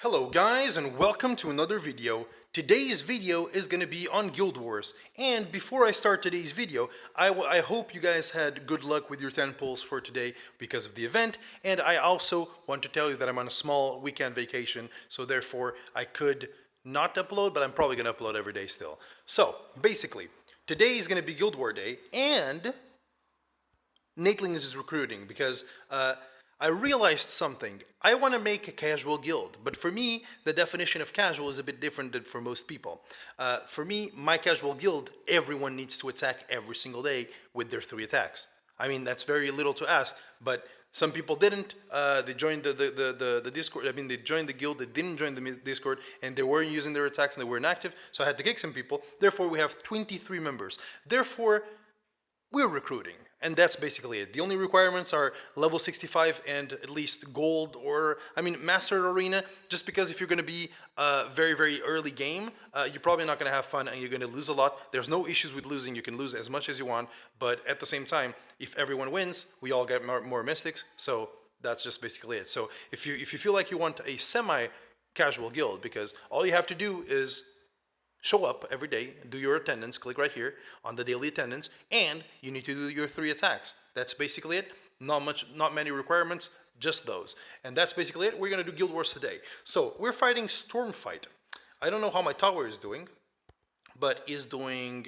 Hello guys and welcome to another video. Today's video is going to be on Guild Wars, and before I start today's video I hope you guys had good luck with your 10 polls for today because of the event, and I also want to tell you that I'm on a small weekend vacation, so therefore I could not upload, but I'm probably going to upload every day still. So basically today is going to be Guild War Day and Natelings is recruiting because I realized something. I want to make a casual guild, but for me, the definition of casual is a bit different than for most people. For me, my casual guild, everyone needs to attack every single day with their 3 attacks. I mean, that's very little to ask, but some people didn't. They joined the Discord. I mean, they joined the guild, they didn't join the Discord, and they weren't using their attacks and they weren't active, so I had to kick some people. Therefore, we have 23 members. Therefore, we're recruiting, and that's basically it. The only requirements are level 65 and at least gold, or I mean master arena, just because if you're going to be very early game, you're probably not going to have fun and you're going to lose a lot. There's no issues with losing. You can lose as much as you want, but at the same time, if everyone wins, we all get more mystics, so that's just basically it. So if you feel like you want a semi-casual guild, because all you have to do is show up every day, do your attendance, click right here on the daily attendance, and you need to do your 3 attacks. That's basically it. Not many requirements, just those. And that's basically it. We're going to do Guild Wars today. So we're fighting Stormfight. I don't know how my tower is doing, but is doing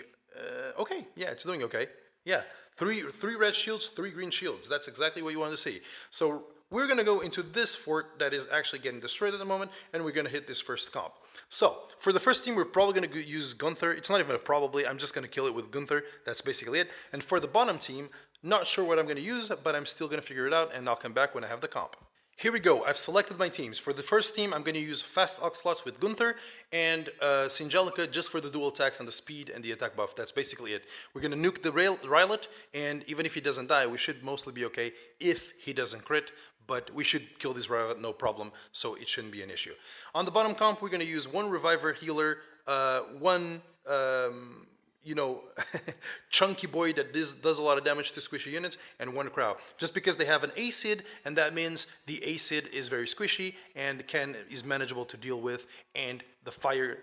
okay. Yeah, it's doing okay. Yeah, three red shields, 3 green shields. That's exactly what you want to see. So we're going to go into this fort that is actually getting destroyed at the moment, and we're going to hit this first comp. So, for the first team, we're probably going to use Gunther. It's not even a probably, I'm just going to kill it with Gunther. That's basically it. And for the bottom team, not sure what I'm going to use, but I'm still going to figure it out, and I'll come back when I have the comp. Here we go. I've selected my teams. For the first team, I'm going to use Fast Oxlots with Gunther and Singelica just for the dual attacks and the speed and the attack buff. That's basically it. We're going to nuke the Rylet, and even if he doesn't die, we should mostly be okay if he doesn't crit. But we should kill this Rylet, no problem, so it shouldn't be an issue. On the bottom comp, we're going to use 1 Reviver Healer, 1, chunky boy that does a lot of damage to squishy units, and 1 Crow. Just because they have an acid, and that means the acid is very squishy and is manageable to deal with, and the fire,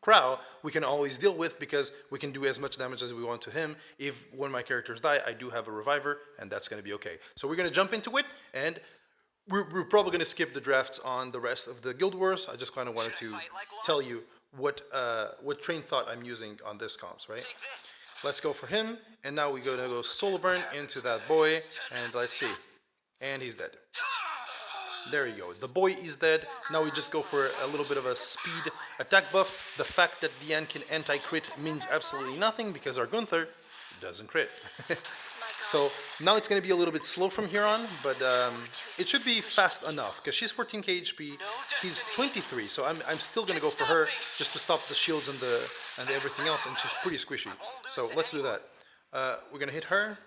Crow we can always deal with because we can do as much damage as we want to him. If one of my characters die, I do have a reviver, and that's going to be okay. So we're going to jump into it, and we're probably going to skip the drafts on the rest of the Guild Wars. I just kind of wanted to tell you what train thought I'm using on this comps, right? Let's go for him, and now we're going to go solo burn into that boy, and let's see. And he's dead. There you go. The boy is dead. Now we just go for a little bit of a speed attack buff. The fact that Diane can anti-crit means absolutely nothing because our Gunther doesn't crit. So now it's going to be a little bit slow from here on, but it should be fast enough because she's 14k HP. He's 23, so I'm still going to go for her just to stop the shields and the everything else, and she's pretty squishy. So let's do that. We're going to hit her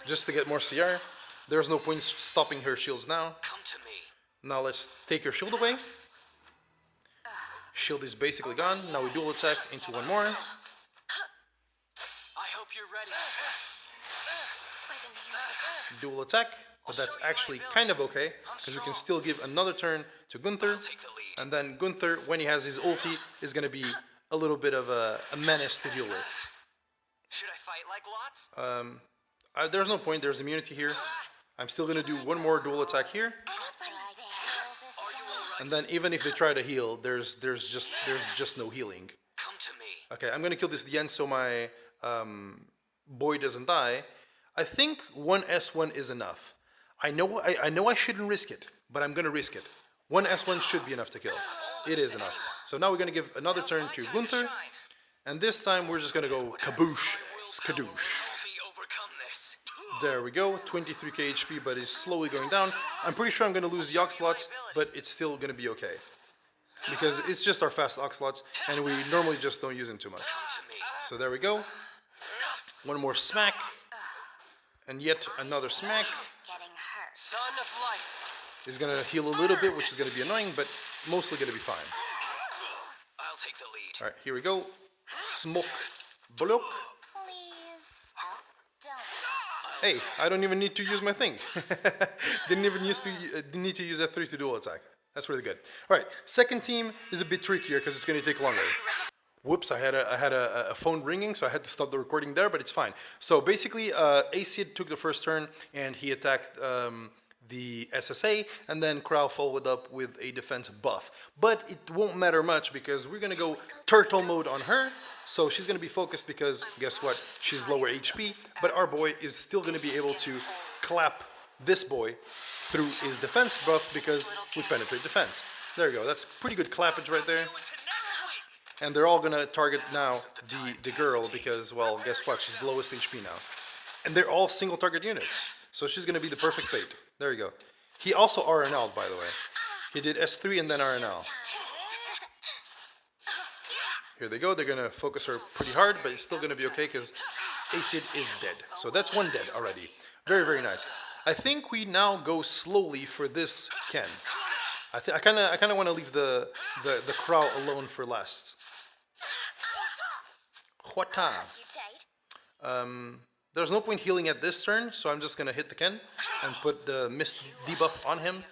just to get more CR. There's no point stopping her shields now. Now let's take her shield away. Shield is basically gone. Now we dual attack into 1 more. I hope you're ready. Dual attack, but that's actually kind of okay because we can still give another turn to Gunther. And then Gunther, when he has his ulti, is going to be a little bit of a menace to deal with. Should I fight like lots? There's no point. There's immunity here. I'm still going to do 1 more dual attack here. And then even if they try to heal, there's just no healing. Come to me. Okay, I'm going to kill this Diane so my boy doesn't die. I think 1 S1 is enough. I know I shouldn't risk it, but I'm going to risk it. 1 S1 should be enough to kill. It is enough. So now we're going to give another turn to Gunther. And this time we're just going to go kaboosh, skadoosh. There we go, 23k HP, but it's slowly going down. I'm pretty sure I'm going to lose the Oxlots, but it's still going to be okay. Because it's just our fast Oxlots, and we normally just don't use them too much. So there we go. 1 more smack. And yet another smack. Son of life. He's going to heal a little bit, which is going to be annoying, but mostly going to be fine. I'll take the lead. Alright, here we go. Smoke. Block. Hey, I don't even need to use my thing. Didn't even need to use F3 to dual attack. That's really good. All right, second team is a bit trickier because it's going to take longer. Whoops, I had a phone ringing, so I had to stop the recording there, but it's fine. So basically, Acid took the first turn, and he attacked the SSA, and then Crow followed up with a defense buff. But it won't matter much because we're going to go turtle mode on her, so she's going to be focused because, guess what, she's lower HP, but our boy is still going to be able to clap this boy through his defense buff because we penetrate defense. There you go, that's pretty good clappage right there. And they're all gonna target now the girl because, well, guess what? She's the lowest HP now. And they're all single target units. So she's gonna be the perfect bait. There you go. He also RNL'd, by the way. He did S3 and then RNL. Here they go. They're gonna focus her pretty hard, but it's still gonna be okay because Acid is dead. So that's one dead already. Very, very nice. I think we now go slowly for this Ken. I kind of want to leave the Crow alone for last. What time? There's no point healing at this turn, so I'm just gonna hit the Ken and put the mist debuff on him.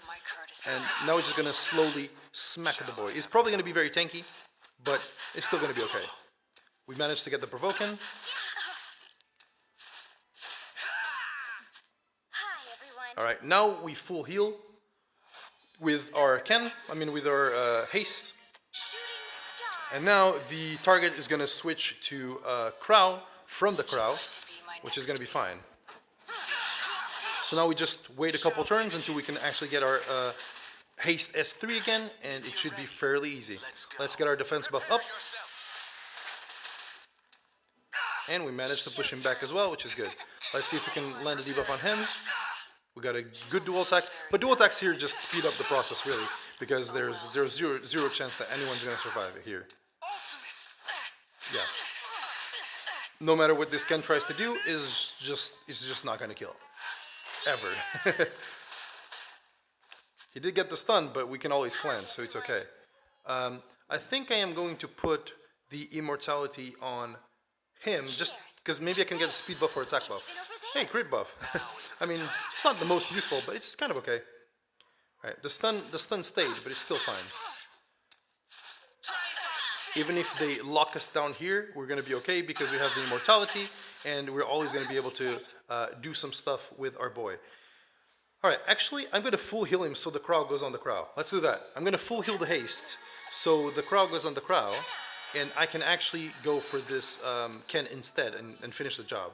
And now we're just gonna slowly smack the boy. He's probably gonna be very tanky, but it's still gonna be okay. We managed to get the provoking. All right, now we full heal with our Ken. With our haste. And now the target is going to switch to Crow from the Crow, which is going to be fine. So now we just wait a couple turns until we can actually get our haste S3 again, and it should be fairly easy. Let's get our defense buff up. And we managed to push him back as well, which is good. Let's see if we can land a debuff on him. We got a good dual attack, but dual attacks here just speed up the process really, because there's zero chance that anyone's gonna survive it here. Yeah. No matter what this Ken tries to do, is just not gonna kill. Ever. He did get the stun, but we can always cleanse, so it's okay. I think I am going to put the immortality on him, just because maybe I can get a speed buff or attack buff. Hey, crit buff. It's not the most useful, but it's kind of okay. Alright, the stun stayed, but it's still fine. Even if they lock us down here, we're going to be okay because we have the immortality, and we're always going to be able to do some stuff with our boy. Alright, actually, I'm going to full heal him so the Crow goes on the Crow. Let's do that. I'm going to full heal the haste so the Crow goes on the Crow, and I can actually go for this Ken instead and finish the job.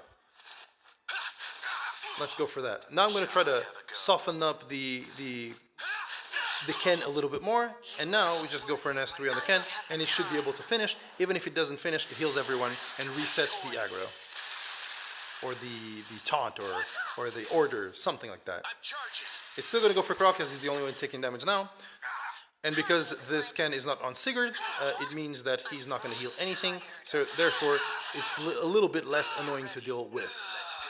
Let's go for that. Now I'm going to try to soften up the Ken a little bit more, and now we just go for an S3 on the Ken, and it should be able to finish. Even if it doesn't finish, it heals everyone and resets the aggro. Or the taunt, or the order, something like that. It's still going to go for Croc because he's the only one taking damage now. And because this Ken is not on Sigurd, it means that he's not going to heal anything, so therefore it's a little bit less annoying to deal with.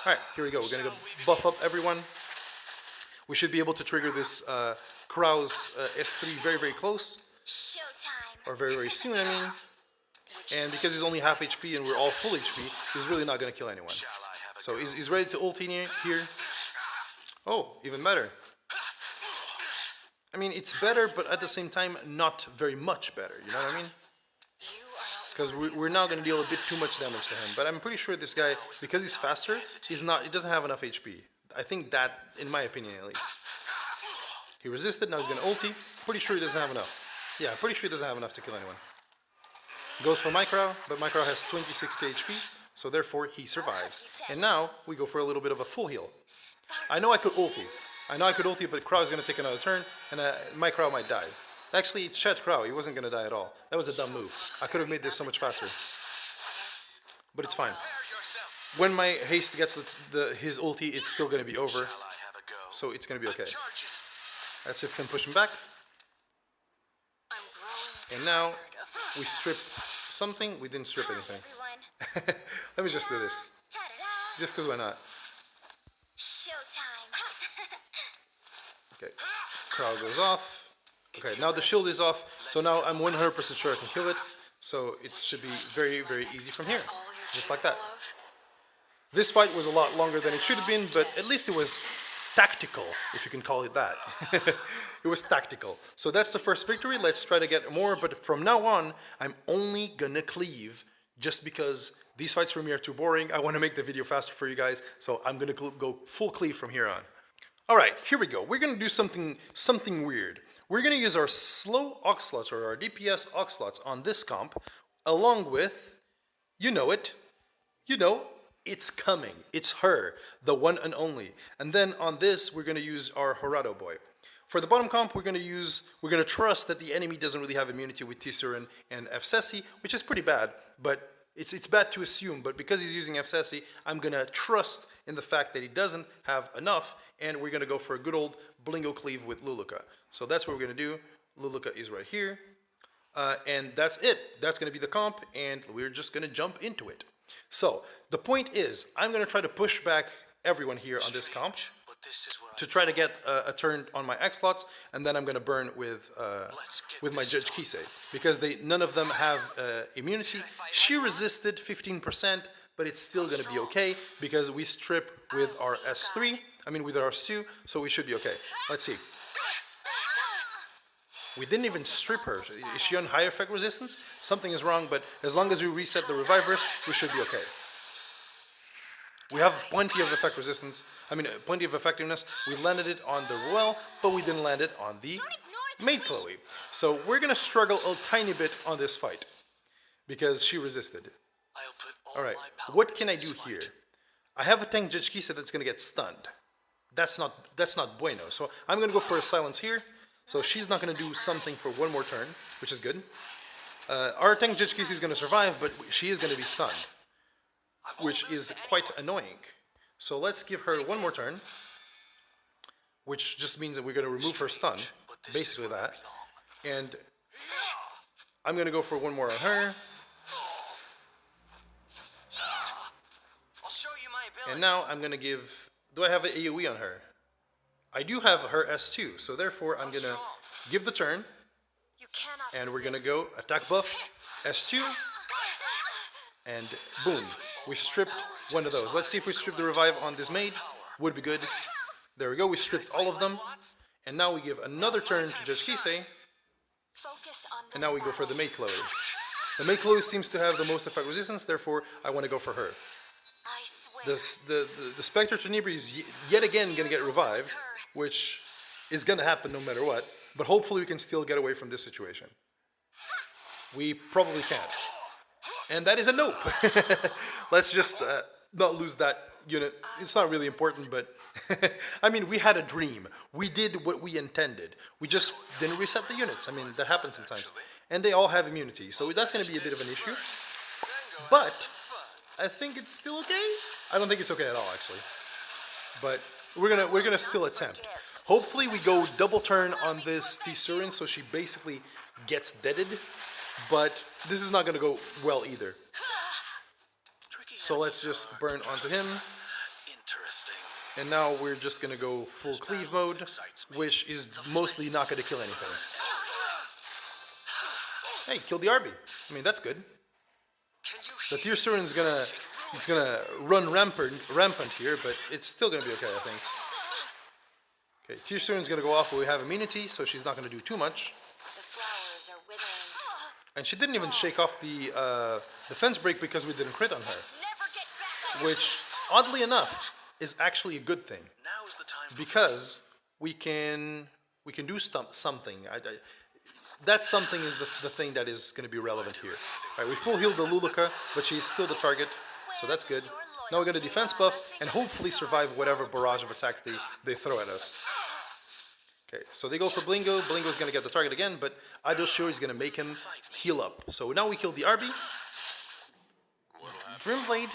Alright, here we go. We're going to go buff up everyone. We should be able to trigger this Crow's S3 very, very close. Or very, very soon, And because he's only half HP and we're all full HP, he's really not going to kill anyone. So he's ready to ult in here. Oh, even better. It's better, but at the same time, not very much better. You know what I mean? Because we're now going to deal a bit too much damage to him. But I'm pretty sure this guy, because he's faster, he doesn't have enough HP. I think that, in my opinion at least. He resisted, now he's going to ulti. Pretty sure he doesn't have enough. Yeah, pretty sure he doesn't have enough to kill anyone. Goes for Micro, but Micro has 26k HP, so therefore he survives. And now we go for a little bit of a full heal. I know I could ulti, but Crow is going to take another turn, and Micro might die. Actually, it's Shed Crow. He wasn't going to die at all. That was a dumb move. I could have made this so much faster. But it's fine. When my haste gets his ulti, it's still going to be over. So it's going to be okay. Let's see if we can push him back. And now we stripped something. We didn't strip anything. Let me just do this. Just because why not? Okay. Crow goes off. Okay, now the shield is off, so now I'm 100% sure I can kill it. So it should be very, very easy from here. Just like that. This fight was a lot longer than it should have been, but at least it was tactical, if you can call it that. It was tactical. So that's the first victory. Let's try to get more, but from now on, I'm only gonna cleave just because these fights for me are too boring. I want to make the video faster for you guys, so I'm gonna go full cleave from here on. All right, here we go. We're gonna do something weird. We're gonna use our slow oxlots or our DPS oxlots on this comp, along with, you know it, it's coming. It's her, the one and only. And then on this, we're gonna use our Horado boy. For the bottom comp, we're gonna trust that the enemy doesn't really have immunity with Tisurin and Fsesi, which is pretty bad, but it's bad to assume, but because he's using Fsesi, I'm gonna trust in the fact that he doesn't have enough, and we're gonna go for a good old Blingo Cleave with Luluka. So that's what we're gonna do. Luluka is right here. And that's it. That's gonna be the comp, and we're just gonna jump into it. So the point is, I'm gonna try to push back everyone here on this comp to try to get a turn on my X-Plots, and then I'm gonna burn with my Judge Kisei, because none of them have immunity. She resisted 15%, but it's still gonna be okay because we strip with our S3, with our Su, so we should be okay. Let's see. We didn't even strip her. Is she on high effect resistance? Something is wrong, but as long as we reset the revivers, we should be okay. We have plenty of effect resistance, plenty of effectiveness. We landed it on the Ruel, but we didn't land it on the Maid Chloe. So we're gonna struggle a tiny bit on this fight because she resisted. All right, what can I do here? I have a tank Judge Kisa that's gonna get stunned. That's not bueno. So I'm gonna go for a silence here. So she's not gonna do something for one more turn, which is good. Our tank Judge Kisa is gonna survive, but she is gonna be stunned, which is quite annoying. So let's give her one more turn, which just means that we're going to remove her stun, basically that. And I'm going to go for one more on her. And now I'm going to give... Do I have an AoE on her? I do have her S2, so therefore I'm going to give the turn. And we're going to go attack buff, S2, and boom. We stripped one of those. Let's see if we strip the revive on this maid. Would be good. There we go. We stripped all of them. And now we give another turn to Judge Kisei. And now we go for the Maid Chloe. The Maid Chloe seems to have the most effect resistance, therefore I want to go for her. The Spectre Tenebri is yet again going to get revived, which is going to happen no matter what. But hopefully we can still get away from this situation. We probably can't. And that is a nope. Let's just not lose that unit. It's not really important, but we had a dream. We did what we intended. We just didn't reset the units. That happens sometimes. And they all have immunity, so that's going to be a bit of an issue. But I think it's still okay. I don't think it's okay at all, actually. But we're gonna still attempt. Hopefully we go double turn on this Tisurin, so she basically gets deaded. But this is not going to go well either. So let's just burn onto him. And now we're just going to go full cleave mode, which is mostly not going to kill anything. Hey, kill the RB. That's good. The Tisurin is gonna run rampant here, but it's still going to be okay, I think. Okay, Tisurin is going to go off where we have immunity, so she's not going to do too much. And she didn't even shake off the defense break because we didn't crit on her. Which, oddly enough, is actually a good thing. Because we can do something. That something is the thing that is going to be relevant here. All right, we full healed the Luluka, but she's still the target, so that's good. Now we got a defense buff, and hopefully survive whatever barrage of attacks they throw at us. Okay, so they go for Blingo. Blingo's going to get the target again, but Idolshire is going to make him heal up. So now we kill the RB. Dreamblade.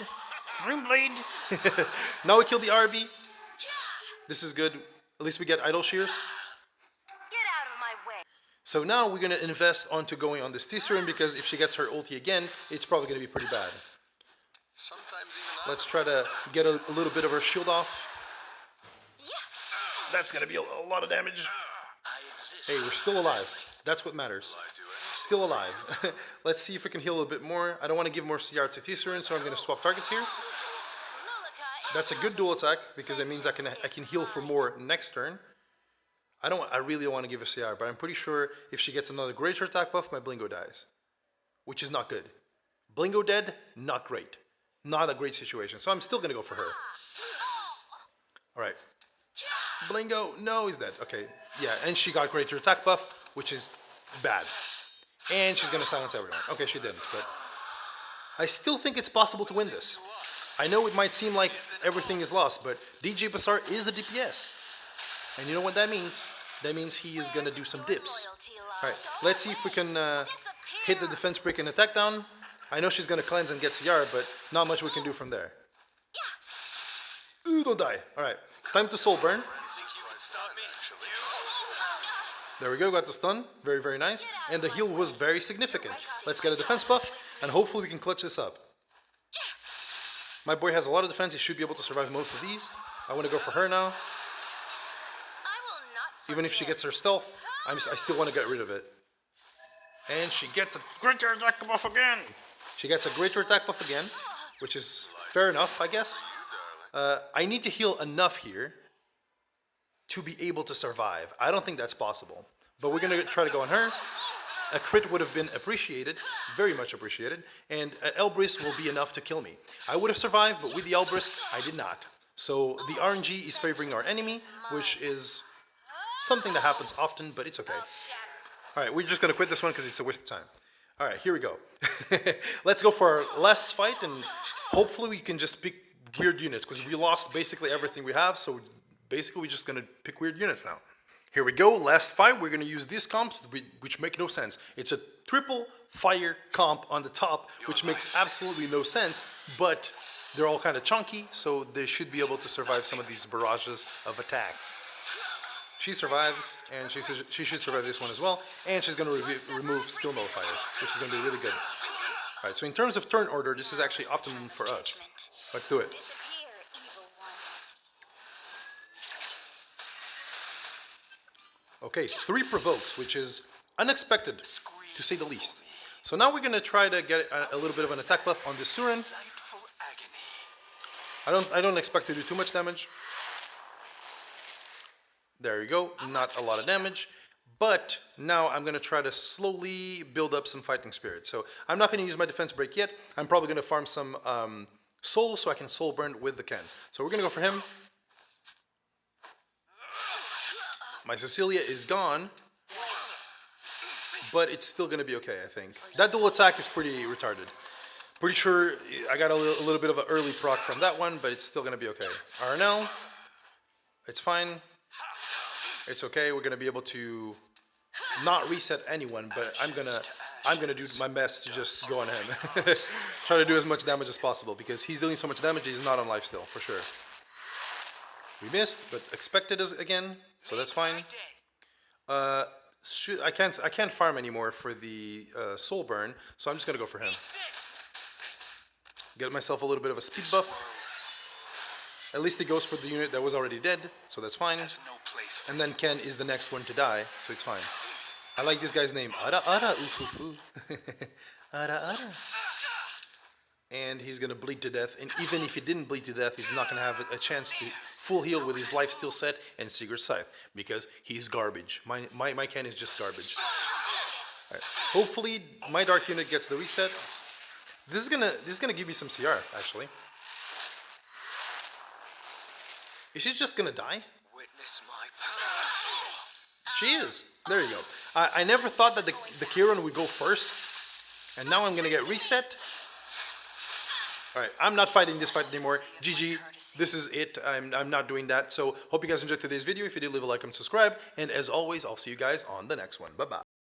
Now we kill the RB. This is good. At least we get Idolshires. So now we're going to invest onto going on this Tisurin, because if she gets her ulti again, it's probably going to be pretty bad. Let's try to get a little bit of her shield off. That's going to be a lot of damage. Hey, we're still alive. That's what matters. Still alive. Let's see if we can heal a little bit more. I don't want to give more CR to Tisurin, so I'm going to swap targets here. That's a good dual attack because that means I can heal for more next turn. I really don't want to give a CR, but I'm pretty sure if she gets another greater attack buff, my Blingo dies, which is not good. Blingo dead, not great. Not a great situation. So I'm still going to go for her. All right. Blingo, no, he's dead. Okay, yeah, and she got greater attack buff, which is bad. And she's going to silence everyone. Okay, she didn't, but I still think it's possible to win this. I know it might seem like everything is lost, but DJ Bassar is a DPS. And you know what that means? That means he is going to do some dips. All right, let's see if we can hit the defense break and attack down. I know she's going to cleanse and get CR, but not much we can do from there. Ooh, don't die. All right, time to soul burn. There we go, got the stun. Very, very nice. And the heal was very significant. Let's get a defense buff, and hopefully we can clutch this up. My boy has a lot of defense. He should be able to survive most of these. I want to go for her now. Even if she gets her stealth, I still want to get rid of it. And she gets a greater attack buff again. She gets a greater attack buff again, which is fair enough, I guess. I need to heal enough here to be able to survive. I don't think that's possible. But we're going to try to go on her. A crit would have been appreciated, very much appreciated, and Elbrus will be enough to kill me. I would have survived, but with the Elbrus, I did not. So the RNG is favoring our enemy, which is something that happens often, but it's okay. Alright, we're just going to quit this one because it's a waste of time. Alright, here we go. Let's go for our last fight, and hopefully we can just pick weird units, because we lost basically everything we have, so basically we're just going to pick weird units now. Here we go, last fight. We're going to use these comps, which make no sense. It's a triple fire comp on the top, which makes absolutely no sense, but they're all kind of chunky, so they should be able to survive some of these barrages of attacks. She survives, and she should survive this one as well, and she's going to remove Skill Nullifier, which is going to be really good. Alright, so in terms of turn order, this is actually optimum for us. Let's do it. Okay, 3 provokes, which is unexpected, to say the least. So now we're going to try to get a little bit of an attack buff on this Surin. I don't expect to do too much damage. There you go, not a lot of damage. But now I'm going to try to slowly build up some fighting spirit. So I'm not going to use my defense break yet. I'm probably going to farm some soul so I can soul burn with the Ken. So we're going to go for him. My Cecilia is gone, but it's still going to be okay, I think. That dual attack is pretty retarded. Pretty sure I got a little bit of an early proc from that one, but it's still going to be okay. RNL, it's fine. It's okay. We're going to be able to not reset anyone, but I'm gonna do my best to just go on him. Try to do as much damage as possible, because he's doing so much damage, he's not on life still, for sure. We missed, but expected again, so that's fine. I can't farm anymore for the soul burn, so I'm just gonna go for him. Get myself a little bit of a speed buff. At least it goes for the unit that was already dead, so that's fine. And then Ken is the next one to die, so it's fine. I like this guy's name. Ara Ara Ufufu. Ara Ara. And he's gonna bleed to death, and even if he didn't bleed to death, he's not gonna have a chance to full heal with his life steal set and Sigurd Scythe, because he's garbage. My Ken is just garbage. Alright. Hopefully my dark unit gets the reset. This is gonna give me some CR, actually. Is she just gonna die? Witness my power. She is. There you go. I never thought that the Kiron would go first, and now I'm gonna get reset. Alright, I'm not fighting this fight anymore. GG, this is it. I'm not doing that. So, hope you guys enjoyed today's video. If you did, leave a like and subscribe. And as always, I'll see you guys on the next one. Bye-bye.